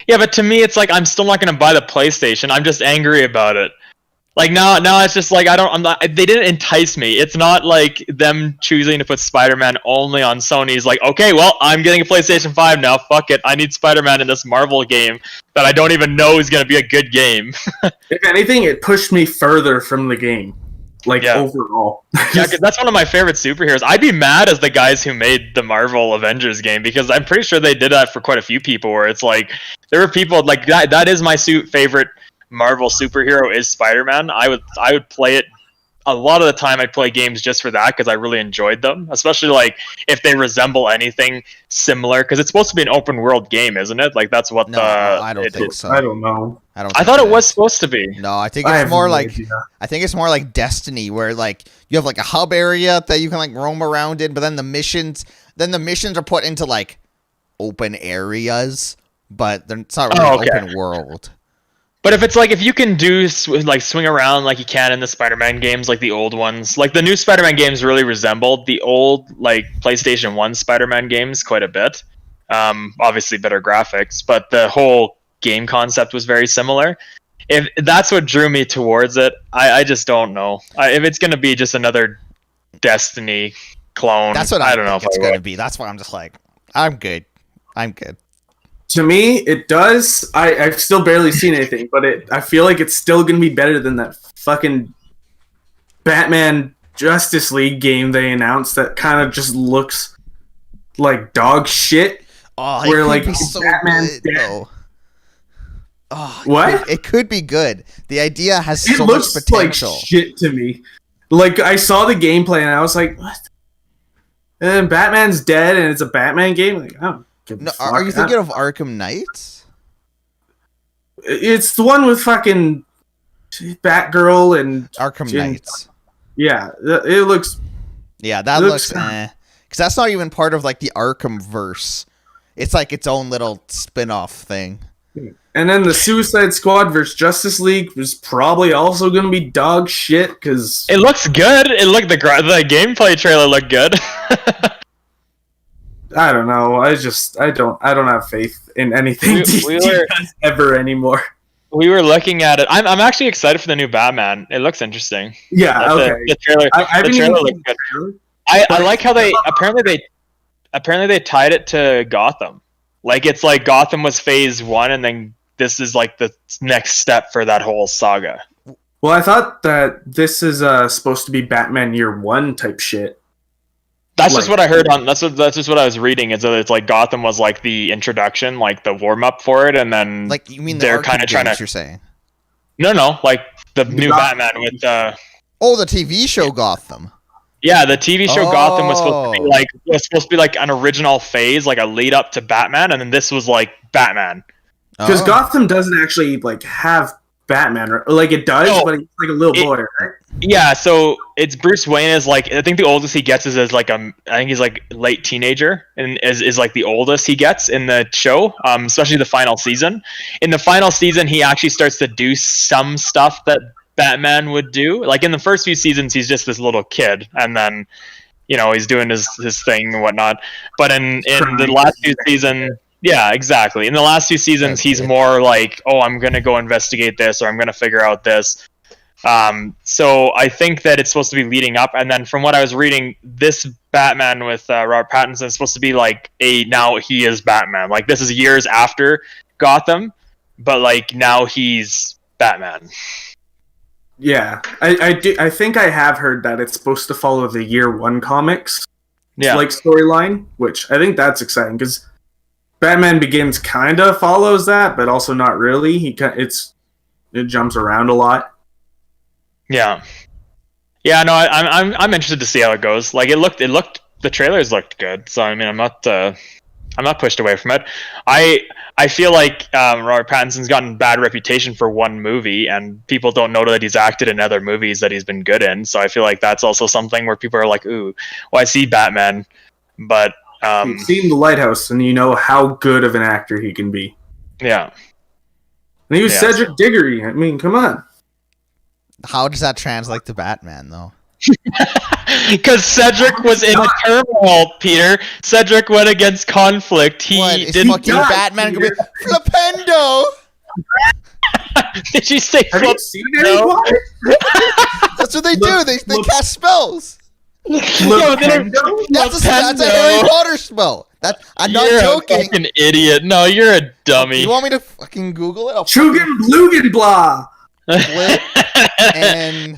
Yeah, but to me, it's like, I'm still not going to buy the PlayStation. I'm just angry about it. Like, now it's just like, they didn't entice me. It's not like them choosing to put Spider-Man only on Sony's like, okay, well, I'm getting a PlayStation 5 now. Fuck it. I need Spider-Man in this Marvel game that I don't even know is going to be a good game. If anything, it pushed me further from the game. Overall. Yeah, because that's one of my favorite superheroes. I'd be mad as the guys who made the Marvel Avengers game, because I'm pretty sure they did that for quite a few people, where it's like, there were people like that is my favorite Marvel superhero is Spider-Man. I would play it a lot of the time. I'd play games just for that because I really enjoyed them, especially like if they resemble anything similar, because it's supposed to be an open world game, isn't it? Like, that's what I don't think so. I don't know. I thought it was supposed to be. No, I think it's more like I think it's more like Destiny, where like you have like a hub area that you can like roam around in, but then the missions are put into like open areas, but it's not really open world. But if you can do swing around like you can in the Spider-Man games, like the old ones, like the new Spider-Man games really resembled the old like PlayStation 1 Spider-Man games quite a bit. Obviously better graphics, but the whole game concept was very similar. If that's what drew me towards it, I just don't know. If it's going to be just another Destiny clone, that's what I don't know if it's going to be. That's why I'm just like, I'm good. To me, it does. I've still barely seen anything, but I feel like it's still going to be better than that fucking Batman Justice League game they announced that kind of just looks like dog shit. Oh, where like so Batman's good, dead. Oh, what? It could be good. The idea has so much potential. It looks like shit to me. Like, I saw the gameplay and I was like, what? And then Batman's dead and it's a Batman game? Like, oh. No, are you thinking of Arkham Knight? It's the one with fucking Batgirl and Arkham Knight. Yeah, it looks. Yeah, that looks. Because that's not even part of like the Arkham verse. It's like its own little spin-off thing. And then the Suicide Squad versus Justice League was probably also going to be dog shit because it looks good. The gameplay trailer looked good. I don't know. I don't have faith in anything DC does ever anymore. We were looking at it. I'm actually excited for the new Batman. It looks interesting. Yeah, okay. The trailer looks good. I like how they apparently they tied it to Gotham. Like, it's like Gotham was phase 1 and then this is like the next step for that whole saga. Well, I thought that this is supposed to be Batman Year 1 type shit. That's just what I heard on. That's just what I was reading. Is that it's like Gotham was like the introduction, like the warm up for it, and then like you mean they're kind of trying to. You're saying? No, like the new Batman with. The TV show Gotham. Yeah, the TV show Gotham was supposed to be like an original phase, like a lead up to Batman, and then this was like Batman. Because Gotham doesn't actually like have Batman, right? Like it does, No, but he's like a little boy, right? Yeah, so it's Bruce Wayne is like, I think the oldest he gets is as like I think he's like late teenager, and is like the oldest he gets in the show, especially the final season. In the final season, he actually starts to do some stuff that Batman would do. Like in the first few seasons, he's just this little kid, and then he's doing his thing and whatnot. But in the last few seasons, yeah, exactly. In the last few seasons, he's more like, oh, I'm gonna go investigate this, or I'm gonna figure out this. So I think that it's supposed to be leading up, and then from what I was reading, this Batman with Robert Pattinson is supposed to be like now he is Batman. Like this is years after Gotham, but like now he's Batman. Yeah, I think I have heard that it's supposed to follow the Year One comics, like storyline, which I think that's exciting because Batman Begins kind of follows that, but also not really. It jumps around a lot. Yeah, no, I'm interested to see how it goes. Like the trailers looked good, so I mean, I'm not pushed away from it. I feel like Robert Pattinson's gotten bad reputation for one movie, and people don't know that he's acted in other movies that he's been good in. So I feel like that's also something where people are like, ooh, well, I see Batman, but you've seen The Lighthouse, and you know how good of an actor he can be. Yeah, and he was Cedric Diggory. I mean, come on. How does that translate to Batman, though? Because Cedric was in a turmoil, Peter. Cedric went against conflict. He didn't. Fucking Batman could be Flipendo. Did you say Flipendo? That's what they do. They cast spells. That's a Harry Potter spell. I'm not joking. You're a fucking idiot. No, you're a dummy. You want me to fucking Google it? Chugan Blugan Blah. Flipendo.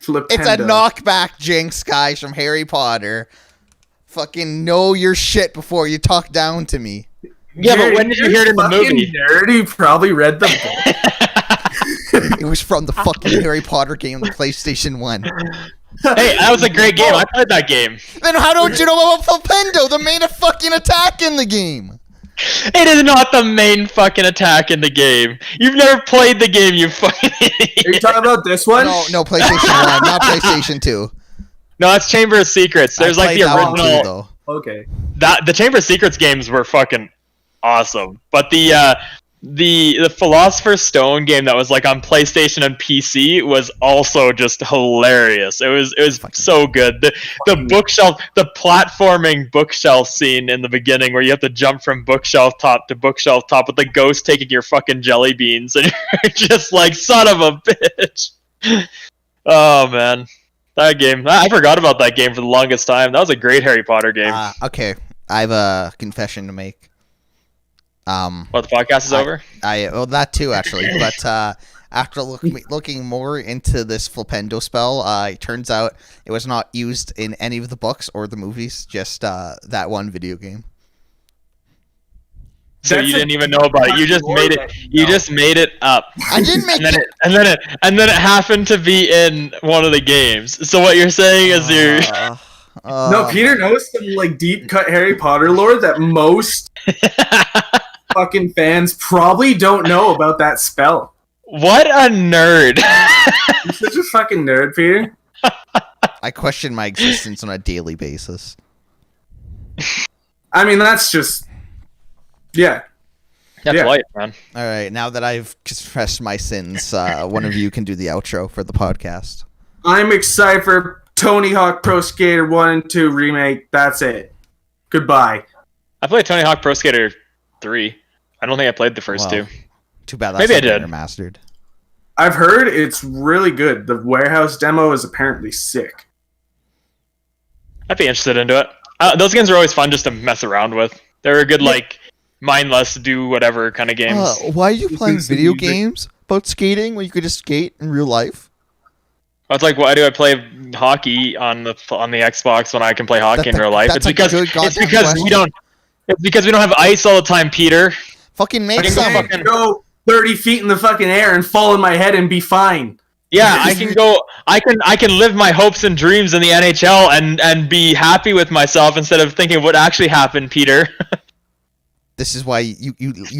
It's a knockback jinx, guys, from Harry Potter. Fucking know your shit before you talk down to me. Yeah, but when did you hear it in the movie? Nerd, you probably read the book. It was from the fucking Harry Potter game, the PlayStation 1. Hey, that was a great game. I played that game. Then how don't you know about Flipendo, the main fucking attack in the game? It is not the main fucking attack in the game. You've never played the game, you fucking idiot. Are you talking about this one? No, PlayStation 1, not PlayStation 2. No, it's Chamber of Secrets. There's like the original. Too, okay. The Chamber of Secrets games were fucking awesome, but the Philosopher's Stone game that was like on PlayStation and PC was also just hilarious. It was so good. The bookshelf, the platforming bookshelf scene in the beginning where you have to jump from bookshelf top to bookshelf top with the ghost taking your fucking jelly beans, and you're just like, son of a bitch. Oh man, that game. I forgot about that game for the longest time. That was a great Harry Potter game. Okay, I have a confession to make. The podcast is over? Well, that too, actually. But after looking more into this Flipendo spell, it turns out it was not used in any of the books or the movies, just that one video game. So you didn't even know about it. You just made it. You just made it up. I didn't make it. And then it happened to be in one of the games. So what you're saying is no, Peter knows some like deep cut Harry Potter lore that most fucking fans probably don't know about that spell. What a nerd. You're such a fucking nerd, Peter. I question my existence on a daily basis. I mean, that's just... Yeah. That's light, man. All right, now that I've confessed my sins, one of you can do the outro for the podcast. I'm excited for Tony Hawk Pro Skater 1 and 2 remake. That's it. Goodbye. I played Tony Hawk Pro Skater 3. I don't think I played the first two. Too bad that's maybe I did. Remastered. I've heard it's really good. The warehouse demo is apparently sick. I'd be interested into it. Those games are always fun just to mess around with. They're a good, like, mindless, do whatever kind of games. Why are you playing video games about skating when you could just skate in real life? It's like, why do I play hockey on the Xbox when I can play hockey in real life? It's because we don't have ice all the time, Peter. Fucking make some. Go 30 feet in the fucking air and fall in my head and be fine. Yeah, I can live my hopes and dreams in the NHL and be happy with myself instead of thinking what actually happened, Peter. This is why you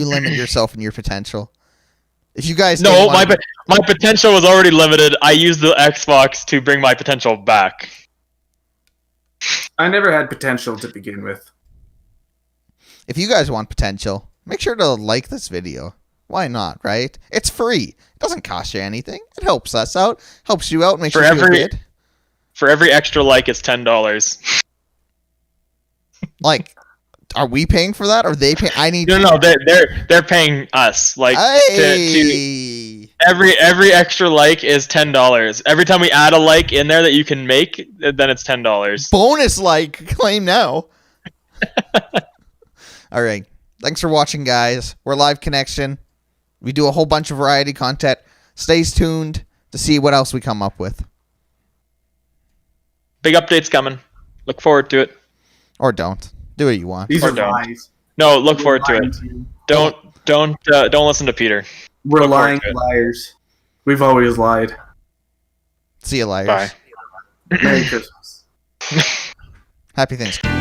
limit yourself and your potential. If you guys No, my potential was already limited. I used the Xbox to bring my potential back. I never had potential to begin with. if you guys want potential, make sure to like this video. Why not, right? It's free. It doesn't cost you anything. It helps us out. Helps you out. Makes you feel good. For every extra like, it's $10. Like, are we paying for that? Or are they paying? I need. No, they're paying us. Like to every extra like is $10. Every time we add a like in there that you can make, then it's $10. Bonus like claim now. All right. Thanks for watching, guys. We're Live Connection. We do a whole bunch of variety content. Stay tuned to see what else we come up with. Big updates coming. Look forward to it. Or don't. Do what you want. These Or are don't. lies. No, look forward to it. Don't listen to Peter. We're Look forward lying to it. liars. We've always lied. See you, liars. Bye. Merry Christmas. Happy Thanksgiving.